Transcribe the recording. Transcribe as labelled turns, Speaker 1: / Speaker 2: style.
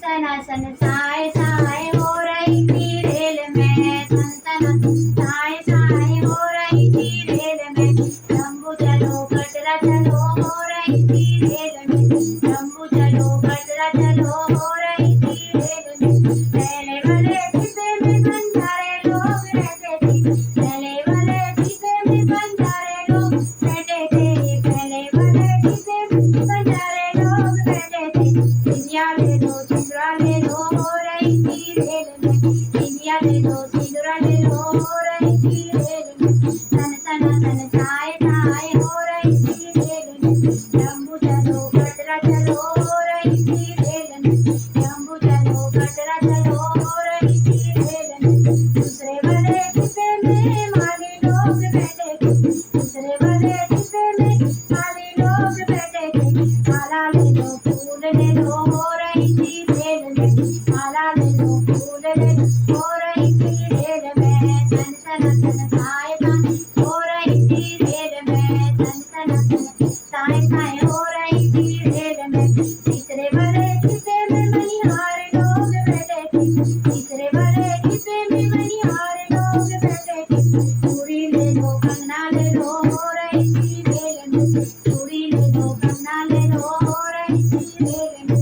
Speaker 1: सना सन साए साए हो रही थी रेल में, सन सना साए साए हो रही थी रेल में, जम्बू चलो कटरा चलो हो रही थी रेल में, जम्बू चलो कटरा चलो हो रही थी रेल में। पहले वाले डिब्बे में बंजारे लोग रहते थे, पहले वाले डिब्बे में बंजारे लोग बैठे थे, पहले वाले डिब्बे में बंजारे लोग बैठे थे। इंडिया ले लो सिंदूरा ले लो हो रही थी रेल में, इंडिया ले लो सिंदूरा ले लो हो रही थी रेल में, सन सना सन साए साए हो रही थी रेल में, जम्बू चलो कटरा चलो हो रही थी रेल में, जम्बू चलो कटरा चलो हो रही थी रेल में। दूसरे वाले डिब्बे में माली लोग बैठे थे, दूसरे वाले डिब्बे में माली लोग बैठे थे। माला ले लो फूल ले लो हो रही थी रेल में, माला ले लो फूल ले लो हो रही थी रेल में, सन सना सन साए साए हो रही थी रेल में, सन सना सन साए साए हो रही थी रेल में। तीसरे वाले डिब्बे में मनिहार लोग बैठे थे, तीसरे वाले डिब्बे में मनिहार लोग बैठे थे। चूड़ी ले लो कंगना ले लो हो रही थी रेल में, चूड़ी ले लो कंगना ले लो हो रही थी रेल में।